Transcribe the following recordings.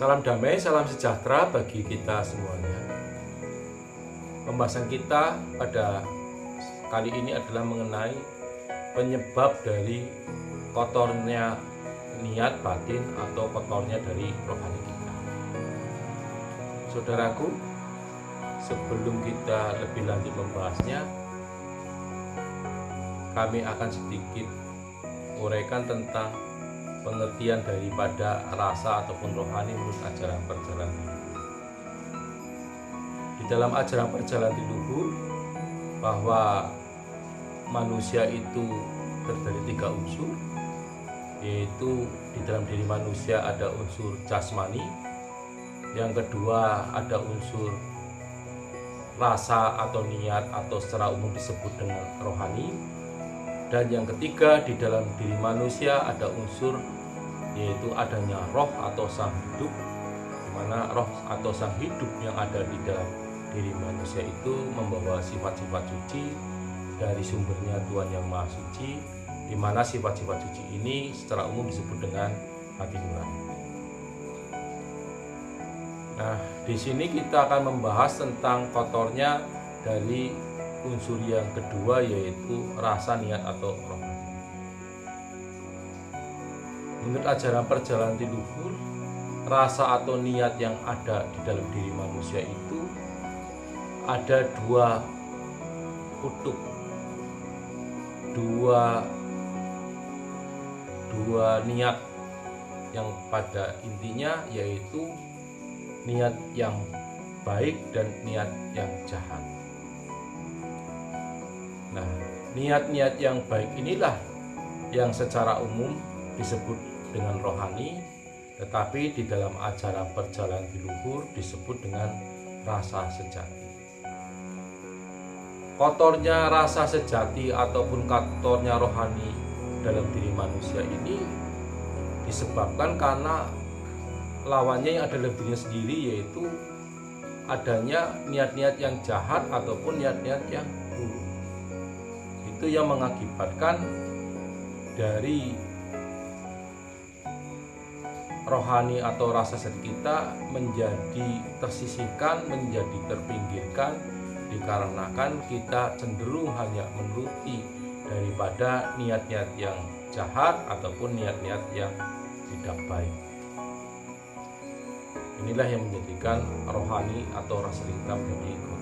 Salam damai, salam sejahtera bagi kita semuanya. Pembahasan kita pada kali ini adalah mengenai penyebab dari kotornya niat batin atau kotornya dari rohani kita. Saudaraku, sebelum kita lebih lanjut membahasnya, kami akan sedikit uraikan tentang pengertian daripada rasa ataupun rohani menurut ajaran perjalanan leluhur. Di dalam ajaran perjalanan leluhur bahwa manusia itu terdiri 3 unsur, yaitu di dalam diri manusia ada unsur jasmani, yang kedua ada unsur rasa atau niat atau secara umum disebut dengan rohani, dan yang ketiga di dalam diri manusia ada unsur yaitu adanya roh atau sang hidup, di mana roh atau sang hidup yang ada di dalam diri manusia itu membawa sifat-sifat suci dari sumbernya Tuhan Yang Maha Suci, di mana sifat-sifat suci ini secara umum disebut dengan hati nurani. Nah, di sini kita akan membahas tentang kotornya dari unsur yang kedua, yaitu rasa, niat atau rohani. Menurut ajaran perjalanan leluhur, rasa atau niat yang ada di dalam diri manusia itu ada 2 kutub, dua niat yang pada intinya yaitu niat yang baik dan niat yang jahat. Nah, niat-niat yang baik inilah yang secara umum disebut dengan rohani, tetapi di dalam ajaran perjalanan leluhur disebut dengan rasa sejati. Kotornya rasa sejati ataupun kotornya rohani dalam diri manusia ini disebabkan karena lawannya yang ada dalam dirinya sendiri, yaitu adanya niat-niat yang jahat ataupun niat-niat yang buruk. Itu yang mengakibatkan dari rohani atau rasa sedih kita menjadi tersisihkan, menjadi terpinggirkan, dikarenakan kita cenderung hanya menuruti daripada niat-niat yang jahat ataupun niat-niat yang tidak baik. Inilah yang menjadikan rohani atau rasa kita menjadi kotor.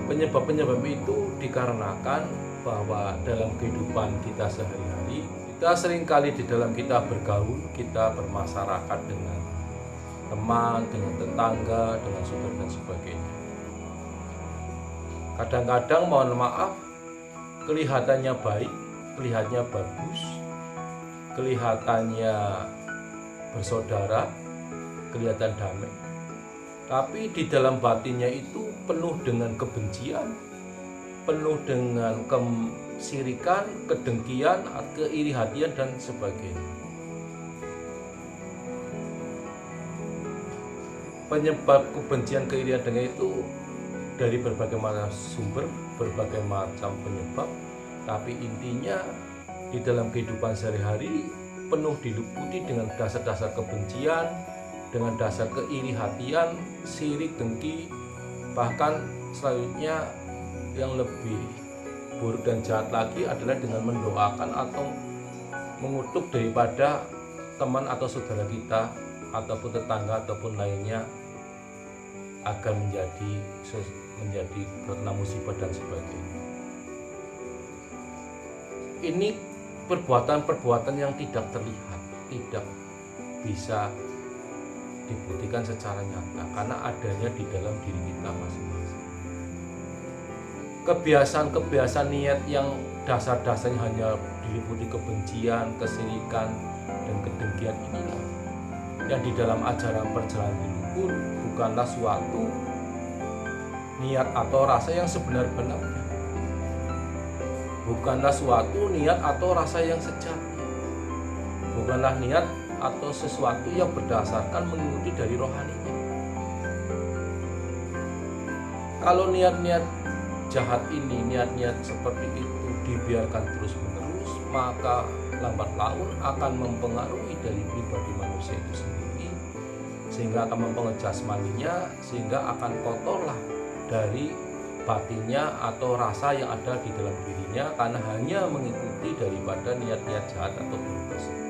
Penyebab-penyebab itu dikarenakan bahwa dalam kehidupan kita sehari-hari, kita seringkali di dalam kita bergaul, kita bermasyarakat dengan teman, dengan tetangga, dengan saudara dan sebagainya. Kadang-kadang mohon maaf, kelihatannya baik, kelihatannya bagus, kelihatannya bersaudara, kelihatan damai, tapi di dalam batinnya itu penuh dengan kebencian, penuh dengan kesirikan, kedengkian, keiri hatian dan sebagainya. Penyebab kebencian, keirian dengan itu dari berbagai macam sumber, berbagai macam penyebab, tapi intinya di dalam kehidupan sehari-hari penuh diliputi dengan dasar-dasar kebencian, dengan dasar keiri hatian, sirik, dengki, bahkan selanjutnya yang lebih buruk dan jahat lagi adalah dengan mendoakan atau mengutuk daripada teman atau saudara kita ataupun tetangga ataupun lainnya agar menjadi kena musibah dan sebagainya. Ini perbuatan-perbuatan yang tidak terlihat, tidak bisa dibuktikan secara nyata karena adanya di dalam diri kita masing-masing. Kebiasaan-kebiasaan niat yang dasar-dasarnya hanya diliputi kebencian, kesirikan, dan kedengkian inilah yang di dalam ajaran perjalanan leluhur bukanlah suatu niat atau rasa yang sebenar-benarnya, bukanlah suatu niat atau rasa yang sejati, bukanlah niat atau sesuatu yang berdasarkan mengikuti dari rohaninya. Kalau niat-niat jahat ini, niat-niat seperti itu dibiarkan terus-menerus, maka lambat laun akan mempengaruhi dari pribadi manusia itu sendiri, sehingga akan mempengaruhi jasmaninya, sehingga akan kotorlah dari batinnya atau rasa yang ada di dalam dirinya karena hanya mengikuti daripada niat-niat jahat atau buruk tersebut.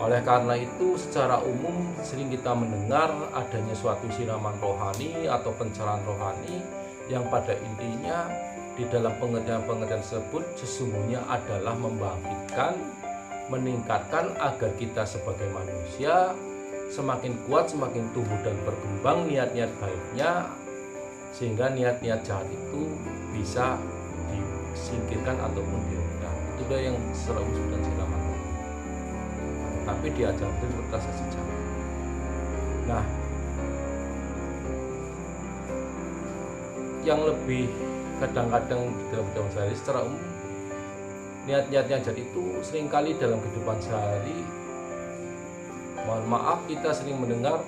Oleh karena itu, secara umum sering kita mendengar adanya suatu siraman rohani atau pencerahan rohani yang pada intinya di dalam pengertian-pengertian tersebut sesungguhnya adalah membangkitkan, meningkatkan agar kita sebagai manusia semakin kuat, semakin tumbuh dan berkembang niat-niat baiknya, sehingga niat-niat jahat itu bisa disingkirkan ataupun diredam. Itulah yang secara umum dan siraman. Tapi diajarkan rasa sejarah. Nah, yang lebih kadang-kadang di dalam kehidupan sehari secara umum, niat-niat yang jahat itu seringkali dalam kehidupan sehari, mohon maaf, kita sering mendengar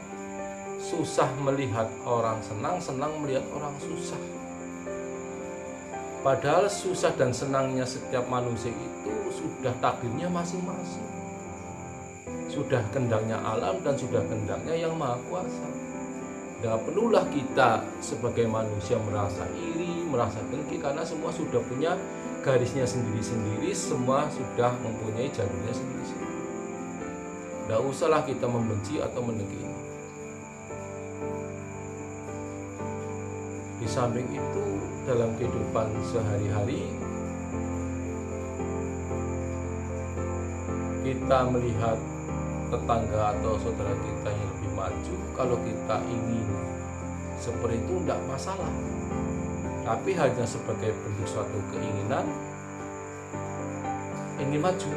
susah melihat orang senang, senang melihat orang susah. Padahal susah dan senangnya setiap manusia itu sudah takdirnya masing-masing, sudah kehendaknya alam dan sudah kehendaknya yang maha kuasa. Tidak perlulah kita sebagai manusia merasa iri, merasa dengki, karena semua sudah punya garisnya sendiri-sendiri, semua sudah mempunyai jalurnya sendiri-sendiri. Tidak usahlah kita membenci atau mendengki. Di samping itu, dalam kehidupan sehari-hari kita melihat tetangga atau saudara kita yang lebih maju, kalau kita ingin seperti itu tidak masalah, tapi hanya sebagai bentuk suatu keinginan ingin maju,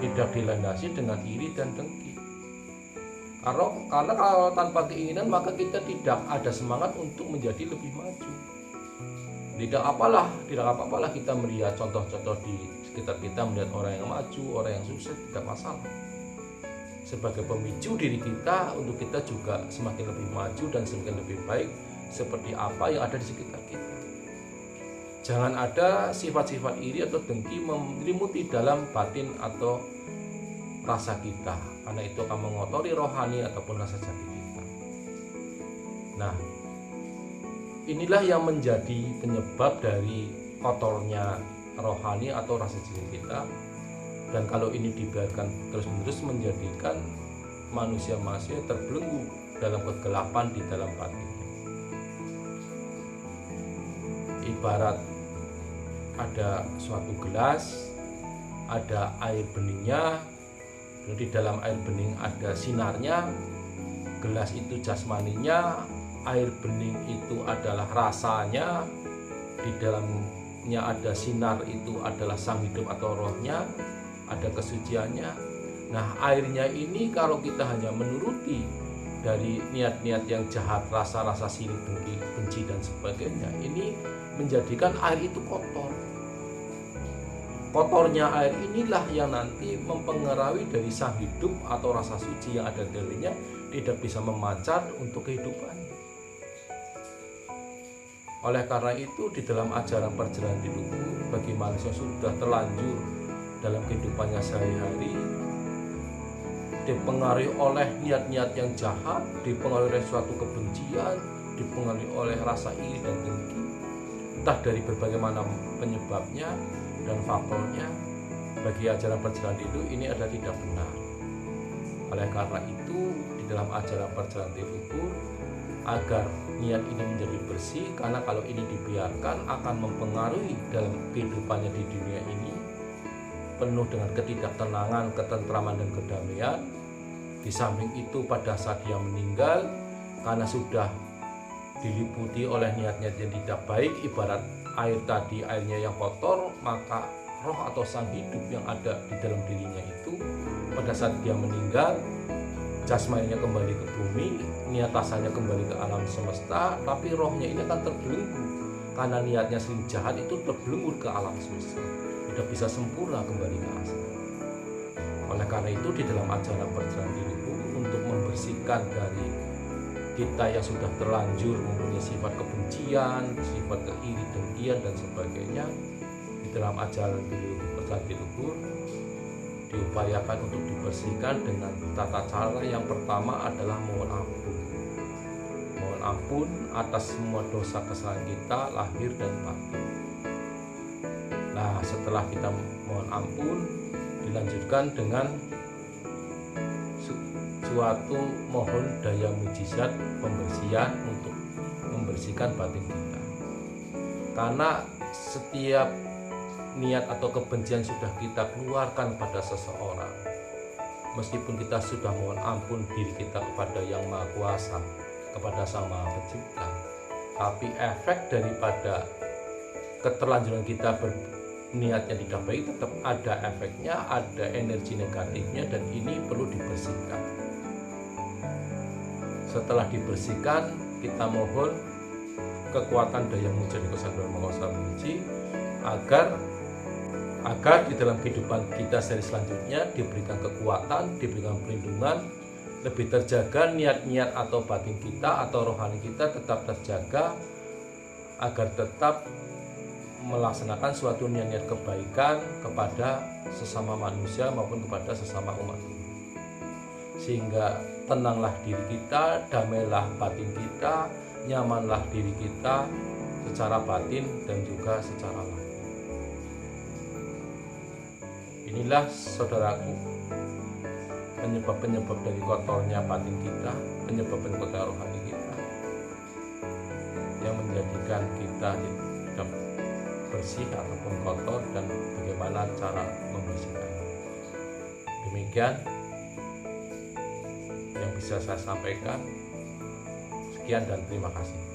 tidak dilandasi dengan iri dan dengki. Karena kalau tanpa keinginan maka kita tidak ada semangat untuk menjadi lebih maju. Tidak apa-apalah kita melihat contoh-contoh di sekitar kita, melihat orang yang maju, orang yang sukses, tidak masalah. Sebagai pemicu diri kita untuk kita juga semakin lebih maju dan semakin lebih baik seperti apa yang ada di sekitar kita. Jangan ada sifat-sifat iri atau dengki menyelimuti dalam batin atau rasa kita, karena itu akan mengotori rohani ataupun rasa jati kita. Nah, inilah yang menjadi penyebab dari kotornya rohani atau rasa jati kita. Dan kalau ini dibiarkan terus-menerus menjadikan manusia-manusia terbelenggu dalam kegelapan di dalam batinnya. Ibarat ada suatu gelas, ada air beningnya, dan di dalam air bening ada sinarnya. Gelas itu jasmaninya, air bening itu adalah rasanya, di dalamnya ada sinar itu adalah sang hidup atau rohnya, ada kesuciannya. Nah, airnya ini kalau kita hanya menuruti dari niat-niat yang jahat, rasa-rasa sirik, dengki, benci dan sebagainya, ini menjadikan air itu kotor. Kotornya air inilah yang nanti mempengaruhi dari sang hidup atau rasa suci yang ada di dalamnya tidak bisa memancar untuk kehidupannya. Oleh karena itu, di dalam ajaran perjalanan hidupku bagi manusia sudah terlanjur dalam kehidupannya sehari-hari dipengaruhi oleh niat-niat yang jahat, dipengaruhi oleh suatu kebencian, dipengaruhi oleh rasa iri dan dengki, entah dari berbagai macam penyebabnya dan faktornya. Bagi ajaran perjalanan hidup ini adalah tidak benar. Oleh karena itu, di dalam ajaran perjalanan hidupku, agar niat ini menjadi bersih, karena kalau ini dibiarkan akan mempengaruhi dalam kehidupannya di dunia ini, penuh dengan ketidaktenangan, ketentraman dan kedamaian. Di samping itu, pada saat dia meninggal, karena sudah diliputi oleh niat-niat yang tidak baik, ibarat air tadi, airnya yang kotor, maka roh atau sang hidup yang ada di dalam dirinya itu pada saat dia meninggal, jasmaninya kembali ke bumi, niat rasanya kembali ke alam semesta, tapi rohnya ini akan terbelenggu karena niatnya sering jahat itu terbelenggu ke alam semesta, tidak bisa sempurna kembali ke asal. Oleh karena itu, di dalam ajaran perjalanan diriku untuk membersihkan dari kita yang sudah terlanjur mempunyai sifat kebencian, sifat keiri, dengkian dan sebagainya, di dalam ajaran diriku ganti luhur diupayakan untuk dibersihkan dengan tata cara yang pertama adalah mohon ampun. Mohon ampun atas semua dosa kesalahan kita lahir dan batin. Nah, setelah kita mohon ampun, dilanjutkan dengan suatu mohon daya mujizat pembersihan untuk membersihkan batin kita. Karena setiap niat atau kebencian sudah kita keluarkan pada seseorang, meskipun kita sudah mohon ampun diri kita kepada Yang Maha Kuasa, kepada Sang Maha Pencipta, tapi efek daripada keterlanjuran kita berniatnya tidak baik tetap ada efeknya, ada energi negatifnya, dan ini perlu dibersihkan. Setelah dibersihkan, kita mohon kekuatan daya mujizat dari kesadaran Maha Suci agar di dalam kehidupan kita sehari selanjutnya diberikan kekuatan, diberikan perlindungan, lebih terjaga niat-niat atau batin kita atau rohani kita tetap terjaga, agar tetap melaksanakan suatu niat-niat kebaikan kepada sesama manusia maupun kepada sesama umat ini. Sehingga tenanglah diri kita, damailah batin kita, nyamanlah diri kita secara batin dan juga secara lahir. Inilah saudaraku, penyebab-penyebab dari kotornya batin kita, penyebab-penyebab kotor rohani kita yang menjadikan kita tidak bersih ataupun kotor, dan bagaimana cara membersihkannya. Demikian yang bisa saya sampaikan. Sekian dan terima kasih.